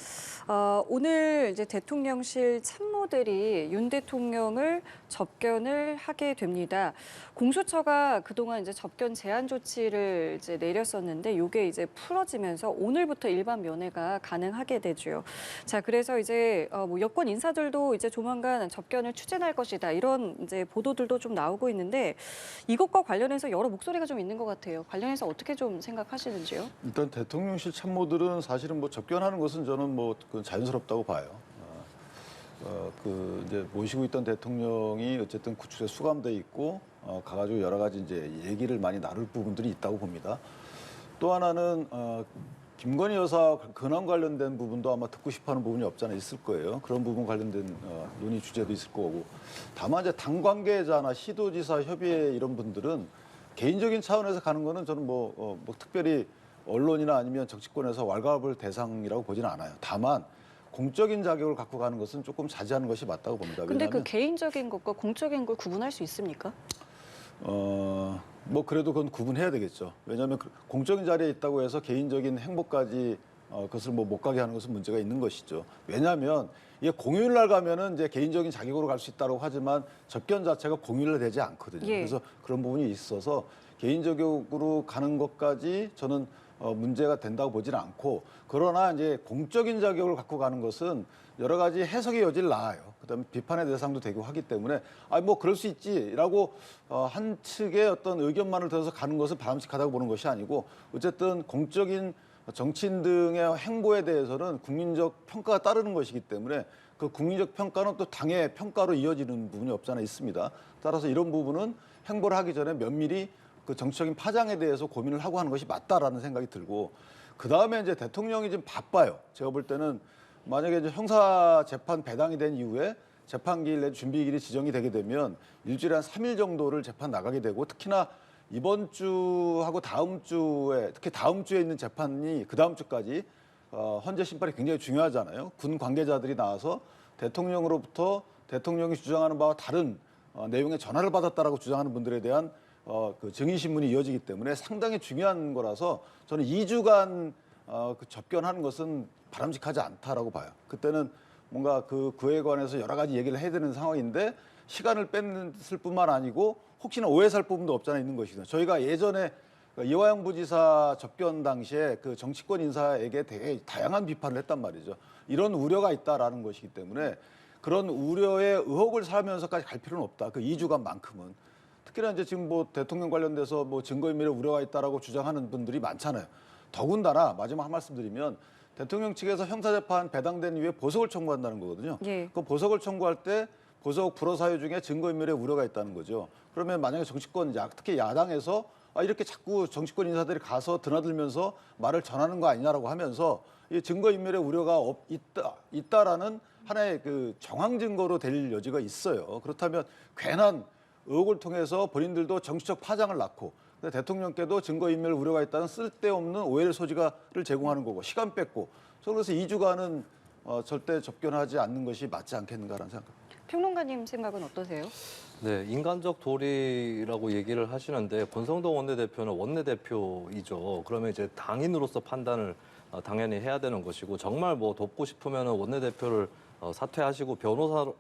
오늘 이제 대통령실 참모들이 윤 대통령을 접견을 하게 됩니다. 공수처가 그동안 이제 접견 제한 조치를 이제 내렸었는데 이게 이제 풀어지면서 오늘부터 일반 면회가 가능하게 되죠. 자, 그래서 이제 뭐 여권 인사들도 이제 조만간 접견을 추진할 것이다. 이런 이제 보도들도 좀 나오고 있는데 이것과 관련해서 여러 목소리가 좀 있는 것 같아요. 관련해서 어떻게 좀 생각하시는지요? 일단 대통령실 참모들은 사실은 뭐 접견하는 것은 저는 뭐 그건 자연스럽다고 봐요. 그 이제 모시고 있던 대통령이 어쨌든 구출에 수감돼 있고 가가지고 여러 가지 이제 얘기를 많이 나눌 부분들이 있다고 봅니다. 또 하나는 김건희 여사 근황 관련된 부분도 아마 듣고 싶어하는 부분이 없잖아 있을 거예요. 그런 부분 관련된 논의 주제도 있을 거고. 다만 이제 당 관계자나 시도지사 협의회 이런 분들은 개인적인 차원에서 가는 거는 저는 뭐 특별히 언론이나 아니면 정치권에서 왈가왈부할 대상이라고 보지는 않아요. 다만 공적인 자격을 갖고 가는 것은 조금 자제하는 것이 맞다고 봅니다. 근데 그 왜냐하면 개인적인 것과 공적인 걸 구분할 수 있습니까? 뭐 그래도 그건 구분해야 되겠죠. 왜냐하면 공적인 자리에 있다고 해서 개인적인 행보까지 그것을 뭐 못 가게 하는 것은 문제가 있는 것이죠. 왜냐하면 이게 공휴일 날 가면은 이제 개인적인 자격으로 갈 수 있다고 하지만 접견 자체가 공휴일 날 되지 않거든요. 예. 그래서 그런 부분이 있어서 개인적으로 가는 것까지 저는 문제가 된다고 보지는 않고, 그러나 이제 공적인 자격을 갖고 가는 것은 여러 가지 해석의 여지를 낳아요. 그다음에 비판의 대상도 되고 하기 때문에 뭐 그럴 수 있지라고 한 측의 어떤 의견만을 들어서 가는 것은 바람직하다고 보는 것이 아니고, 어쨌든 공적인 정치인 등의 행보에 대해서는 국민적 평가가 따르는 것이기 때문에 그 국민적 평가는 또 당의 평가로 이어지는 부분이 없지 않아 있습니다. 따라서 이런 부분은 행보를 하기 전에 면밀히 그 정치적인 파장에 대해서 고민을 하고 하는 것이 맞다라는 생각이 들고, 그 다음에 이제 대통령이 지금 바빠요. 제가 볼 때는 만약에 이제 형사 재판 배당이 된 이후에 재판기일 내 준비기일이 지정이 되게 되면 일주일에 한 3일 정도를 재판 나가게 되고, 특히나 이번 주하고 다음 주에, 특히 다음 주에 있는 재판이 그 다음 주까지 헌재 심판이 굉장히 중요하잖아요. 군 관계자들이 나와서 대통령으로부터 대통령이 주장하는 바와 다른 내용의 전화를 받았다라고 주장하는 분들에 대한 그 증인 신문이 이어지기 때문에 상당히 중요한 거라서 저는 2주간 그 접견하는 것은 바람직하지 않다라고 봐요. 그때는 뭔가 그에 관해서 여러 가지 얘기를 해야 되는 상황인데 시간을 뺐을 뿐만 아니고 혹시나 오해 살 부분도 없잖아 있는 것이거든요. 저희가 예전에 이화영 부지사 접견 당시에 그 정치권 인사에게 되게 다양한 비판을 했단 말이죠. 이런 우려가 있다라는 것이기 때문에 그런 우려의 의혹을 사면서까지 갈 필요는 없다. 그 2주간만큼은. 특히나 이제 지금 뭐 대통령 관련돼서 뭐 증거인멸에 우려가 있다라고 주장하는 분들이 많잖아요. 더군다나 마지막 한 말씀 드리면 대통령 측에서 형사재판 배당된 이후에 보석을 청구한다는 거거든요. 예. 그 보석을 청구할 때 보석 불허 사유 중에 증거인멸에 우려가 있다는 거죠. 그러면 만약에 정치권, 특히 야당에서 이렇게 자꾸 정치권 인사들이 가서 드나들면서 말을 전하는 거 아니냐라고 하면서 이 증거인멸의 우려가 있다라는 하나의 그 정황 증거로 될 여지가 있어요. 그렇다면 괜한 의혹을 통해서 본인들도 정치적 파장을 낳고 대통령께도 증거인멸 우려가 있다는 쓸데없는 오해의 소지를 제공하는 거고 시간 뺏고, 그래서 2주간은 절대 접견하지 않는 것이 맞지 않겠는가라는 생각입니다. 평론가님 생각은 어떠세요? 네, 인간적 도리라고 얘기를 하시는데 권성동 원내대표는 원내대표이죠. 그러면 이제 당인으로서 판단을 당연히 해야 되는 것이고, 정말 뭐 돕고 싶으면 원내대표를 사퇴하시고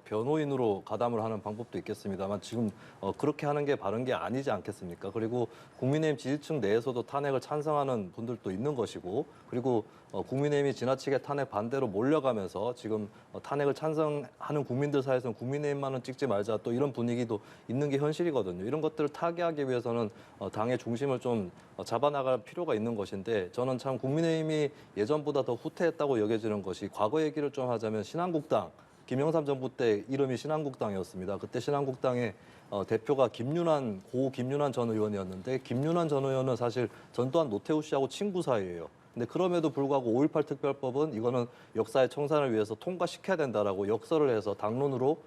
변호인으로 가담을 하는 방법도 있겠습니다만 지금 그렇게 하는 게 바른 게 아니지 않겠습니까? 그리고 국민의힘 지지층 내에서도 탄핵을 찬성하는 분들도 있는 것이고, 그리고 국민의힘이 지나치게 탄핵 반대로 몰려가면서 지금 탄핵을 찬성하는 국민들 사이에서는 국민의힘만은 찍지 말자 또 이런 분위기도 있는 게 현실이거든요. 이런 것들을 타개하기 위해서는 당의 중심을 좀 잡아나갈 필요가 있는 것인데, 저는 참 국민의힘이 예전보다 더 후퇴했다고 여겨지는 것이, 과거 얘기를 좀 하자면 신한국당, 김영삼 정부 때 이름이 신한국당이었습니다. 그때 신한국당의 대표가 고 김윤환 전 의원이었는데, 김윤환 전 의원은 사실 전두환 노태우 씨하고 친구 사이예요. 근데 그럼에도 불구하고 5.18 특별법은 이거는 역사의 청산을 위해서 통과시켜야 된다라고 역설을 해서 당론으로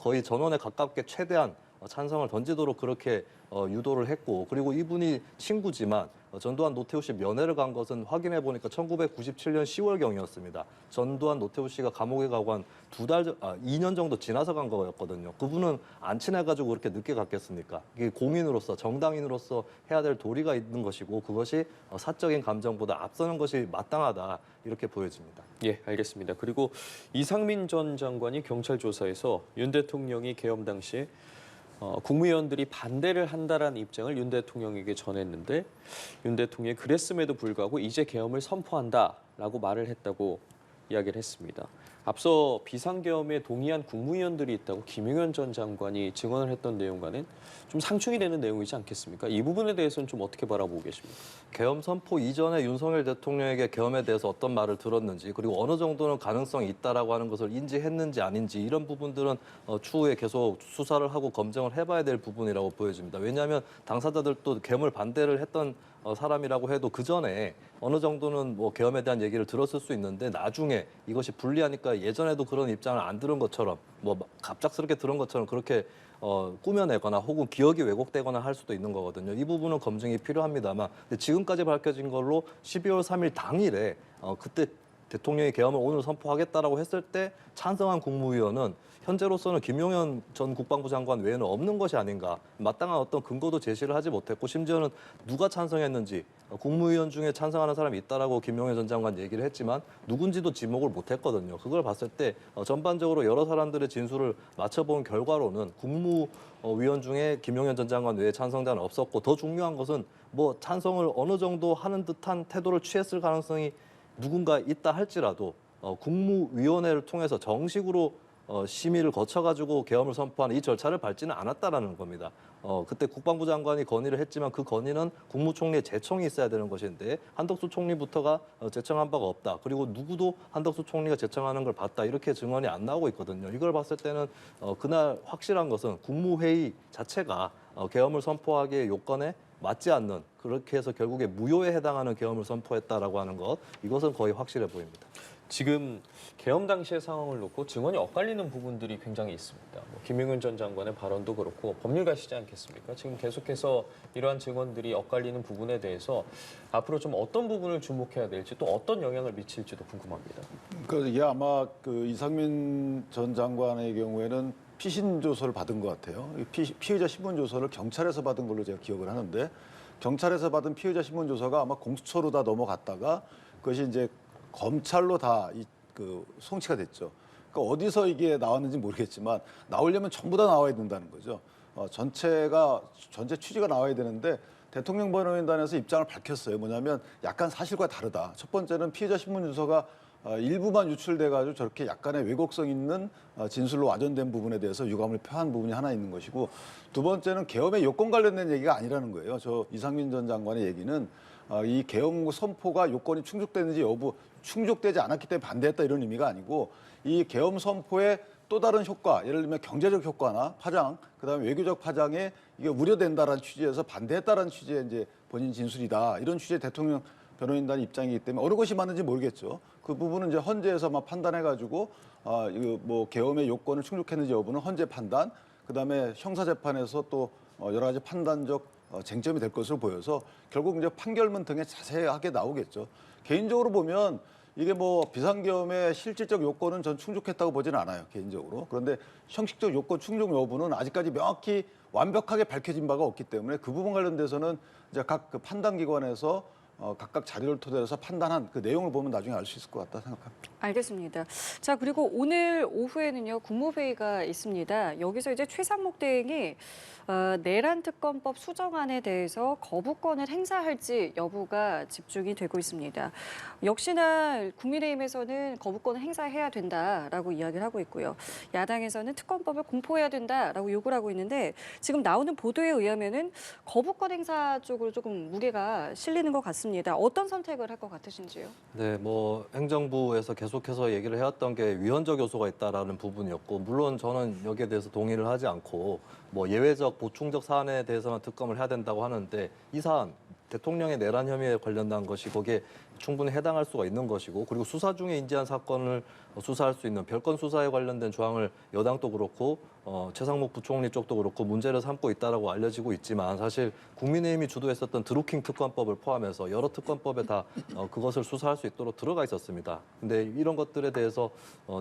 거의 전원에 가깝게 최대한 찬성을 던지도록 그렇게 유도를 했고, 그리고 이분이 친구지만 전두환 노태우 씨 면회를 간 것은 확인해 보니까 1997년 10월경이었습니다. 전두환 노태우 씨가 감옥에 가고 한 2년 정도 지나서 간 거였거든요. 그분은 안 친해가지고 그렇게 늦게 갔겠습니까? 이게 공인으로서, 정당인으로서 해야 될 도리가 있는 것이고, 그것이 사적인 감정보다 앞서는 것이 마땅하다, 이렇게 보여집니다. 예, 알겠습니다. 그리고 이상민 전 장관이 경찰 조사에서 윤 대통령이 계엄 당시에 국무위원들이 반대를 한다라는 입장을 윤 대통령에게 전했는데 윤 대통령이 그랬음에도 불구하고 이제 계엄을 선포한다라고 말을 했다고 이야기를 했습니다. 앞서 비상계엄에 동의한 국무위원들이 있다고 김용현 전 장관이 증언을 했던 내용과는 좀 상충이 되는 내용이지 않겠습니까? 이 부분에 대해서는 좀 어떻게 바라보고 계십니까? 계엄 선포 이전에 윤석열 대통령에게 계엄에 대해서 어떤 말을 들었는지, 그리고 어느 정도는 가능성이 있다라고 하는 것을 인지했는지 아닌지, 이런 부분들은 추후에 계속 수사를 하고 검증을 해봐야 될 부분이라고 보여집니다. 왜냐하면 당사자들도 계엄을 반대를 했던 사람이라고 해도 그 전에 어느 정도는 뭐 계엄에 대한 얘기를 들었을 수 있는데, 나중에 이것이 불리하니까 예전에도 그런 입장을 안 들은 것처럼, 뭐 갑작스럽게 들은 것처럼 그렇게 꾸며내거나 혹은 기억이 왜곡되거나 할 수도 있는 거거든요. 이 부분은 검증이 필요합니다만, 근데 지금까지 밝혀진 걸로 12월 3일 당일에 그때 대통령이 계엄을 오늘 선포하겠다라고 했을 때 찬성한 국무위원은 현재로서는 김용현 전 국방부 장관 외에는 없는 것이 아닌가, 마땅한 어떤 근거도 제시를 하지 못했고, 심지어는 누가 찬성했는지, 국무위원 중에 찬성하는 사람이 있다라고 김용현 전 장관 얘기를 했지만 누군지도 지목을 못했거든요. 그걸 봤을 때 전반적으로 여러 사람들의 진술을 맞춰본 결과로는 국무위원 중에 김용현 전 장관 외에 찬성자는 없었고, 더 중요한 것은 뭐 찬성을 어느 정도 하는 듯한 태도를 취했을 가능성이 누군가 있다 할지라도 국무위원회를 통해서 정식으로 심의를 거쳐가지고 계엄을 선포하는 이 절차를 밟지는 않았다라는 겁니다. 그때 국방부 장관이 건의를 했지만 그 건의는 국무총리의 제청이 있어야 되는 것인데 한덕수 총리부터가 제청한 바가 없다. 그리고 누구도 한덕수 총리가 제청하는 걸 봤다. 이렇게 증언이 안 나오고 있거든요. 이걸 봤을 때는 그날 확실한 것은 국무회의 자체가 계엄을 선포하기의 요건에 맞지 않는, 그렇게 해서 결국에 무효에 해당하는 계엄을 선포했다라고 하는 것, 이것은 거의 확실해 보입니다. 지금 계엄 당시의 상황을 놓고 증언이 엇갈리는 부분들이 굉장히 있습니다. 뭐 김용현 전 장관의 발언도 그렇고 법률가시지 않겠습니까? 지금 계속해서 이러한 증언들이 엇갈리는 부분에 대해서 앞으로 좀 어떤 부분을 주목해야 될지, 또 어떤 영향을 미칠지도 궁금합니다. 그러니까 이게 아마 그 이상민 전 장관의 경우에는 피신 조서를 받은 것 같아요. 피의자 신문 조서를 경찰에서 받은 걸로 제가 기억을 하는데, 경찰에서 받은 피의자 신문 조서가 아마 공수처로 다 넘어갔다가 그것이 이제 검찰로 다 송치가 됐죠. 그러니까 어디서 이게 나왔는지 모르겠지만 나오려면 전부 다 나와야 된다는 거죠. 전체 취지가 나와야 되는데 대통령 변호인단에서 입장을 밝혔어요. 뭐냐면 약간 사실과 다르다. 첫 번째는 피의자 신문 조서가 일부만 유출돼가지고 저렇게 약간의 왜곡성 있는 진술로 와전된 부분에 대해서 유감을 표한 부분이 하나 있는 것이고, 두 번째는 계엄의 요건 관련된 얘기가 아니라는 거예요. 저 이상민 전 장관의 얘기는 이 계엄 선포가 요건이 충족되는지 여부, 충족되지 않았기 때문에 반대했다 이런 의미가 아니고, 이 계엄 선포의 또 다른 효과, 예를 들면 경제적 효과나 파장, 그다음에 외교적 파장에 이게 우려된다라는 취지에서 반대했다라는 취지의 이제 본인 진술이다, 이런 취지의 대통령 변호인단 입장이기 때문에 어느 것이 맞는지 모르겠죠. 그 부분은 이제 헌재에서만 판단해가지고 이거 뭐 계엄의 요건을 충족했는지 여부는 헌재 판단, 그다음에 형사 재판에서 또 여러 가지 판단적 쟁점이 될 것으로 보여서 결국 이제 판결문 등에 자세하게 나오겠죠. 개인적으로 보면 이게 뭐 비상계엄의 실질적 요건은 전 충족했다고 보지는 않아요, 개인적으로. 그런데 형식적 요건 충족 여부는 아직까지 명확히 완벽하게 밝혀진 바가 없기 때문에 그 부분 관련돼서는 이제 각 그 판단기관에서 각각 자료를 토대로 판단한 그 내용을 보면 나중에 알 수 있을 것 같다 생각합니다. 알겠습니다. 자, 그리고 오늘 오후에는요, 국무회의가 있습니다. 여기서 이제 최상목 대행이 내란 특검법 수정안에 대해서 거부권을 행사할지 여부가 집중이 되고 있습니다. 역시나 국민의힘에서는 거부권을 행사해야 된다라고 이야기를 하고 있고요. 야당에서는 특검법을 공포해야 된다라고 요구를 하고 있는데, 지금 나오는 보도에 의하면은 거부권 행사 쪽으로 조금 무게가 실리는 것 같습니다. 어떤 선택을 할 것 같으신지요? 네, 뭐 행정부에서 계속해서 얘기를 해왔던 게 위헌적 요소가 있다라는 부분이었고, 물론 저는 여기에 대해서 동의를 하지 않고 뭐 예외적 보충적 사안에 대해서는 특검을 해야 된다고 하는데, 이 사안 대통령의 내란 혐의에 관련된 것이 거기에 충분히 해당할 수가 있는 것이고 그리고 수사 중에 인지한 사건을 수사할 수 있는 별건 수사에 관련된 조항을 여당도 그렇고 최상목 부총리 쪽도 그렇고 문제를 삼고 있다라고 알려지고 있지만 사실 국민의힘이 주도했었던 드루킹 특검법을 포함해서 여러 특검법에 다 그것을 수사할 수 있도록 들어가 있었습니다. 근데 이런 것들에 대해서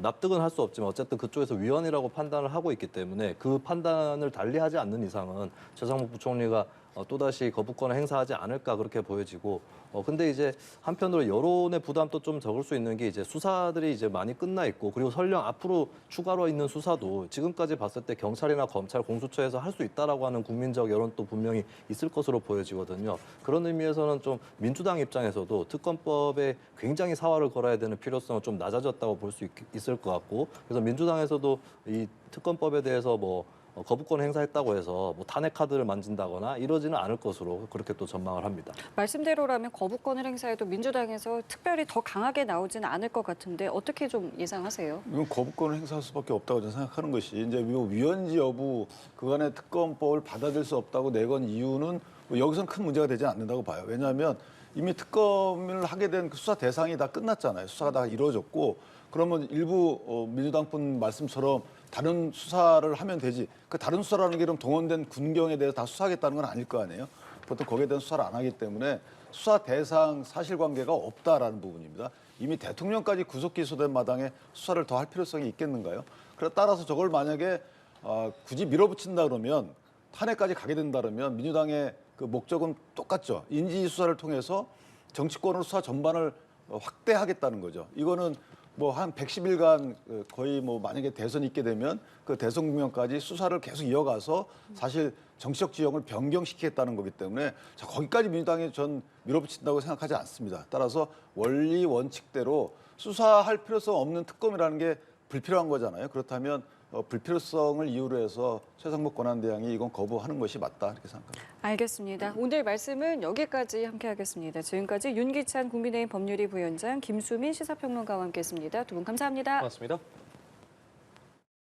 납득은 할 수 없지만 어쨌든 그쪽에서 위헌이라고 판단을 하고 있기 때문에 그 판단을 달리하지 않는 이상은 최상목 부총리가 또다시 거부권을 행사하지 않을까 그렇게 보여지고 근데 이제 한편으로 여론의 부담도 좀 적을 수 있는 게 이제 수사들이 이제 많이 끝나 있고 그리고 설령 앞으로 추가로 있는 수사도 지금까지 봤을 때 경찰이나 검찰 공수처에서 할 수 있다라고 하는 국민적 여론도 분명히 있을 것으로 보여지거든요. 그런 의미에서는 좀 민주당 입장에서도 특검법에 굉장히 사활을 걸어야 되는 필요성은 좀 낮아졌다고 볼 수 있을 것 같고 그래서 민주당에서도 이 특검법에 대해서 뭐 거부권 행사했다고 해서 뭐 탄핵 카드를 만진다거나 이러지는 않을 것으로 그렇게 또 전망을 합니다. 말씀대로라면 거부권을 행사해도 민주당에서 특별히 더 강하게 나오지는 않을 것 같은데 어떻게 좀 예상하세요? 이건 거부권을 행사할 수밖에 없다고 저는 생각하는 것이 이제 위헌지 여부 그간의 특검법을 받아들일 수 없다고 내건 이유는 뭐 여기서는 큰 문제가 되지 않는다고 봐요. 왜냐하면 이미 특검을 하게 된 그 수사 대상이 다 끝났잖아요. 수사가 다 이루어졌고 그러면 일부 민주당 분 말씀처럼 다른 수사를 하면 되지. 그 다른 수사라는 게 그럼 동원된 군경에 대해서 다 수사하겠다는 건 아닐 거 아니에요. 보통 거기에 대한 수사를 안 하기 때문에 수사 대상 사실관계가 없다라는 부분입니다. 이미 대통령까지 구속 기소된 마당에 수사를 더 할 필요성이 있겠는가요? 그래서 따라서 저걸 만약에 굳이 밀어붙인다 그러면 탄핵까지 가게 된다 그러면 민주당의 그 목적은 똑같죠. 인지 수사를 통해서 정치권으로 수사 전반을 확대하겠다는 거죠. 이거는 뭐 한 110일간 거의 뭐 만약에 대선이 있게 되면 그 대선 국면까지 수사를 계속 이어가서 사실 정치적 지형을 변경시키겠다는 거기 때문에 거기까지 민주당이 전 밀어붙인다고 생각하지 않습니다. 따라서 원리 원칙대로 수사할 필요성 없는 특검이라는 게 불필요한 거잖아요. 그렇다면 불필요성을 이유로 해서 최상목 권한대행이 이건 거부하는 것이 맞다 이렇게 생각합니다. 알겠습니다. 오늘 말씀은 여기까지 함께하겠습니다. 지금까지 윤기찬 국민의힘 법률위 부위원장, 김수민 시사평론가와 함께했습니다. 두 분 감사합니다. 고맙습니다.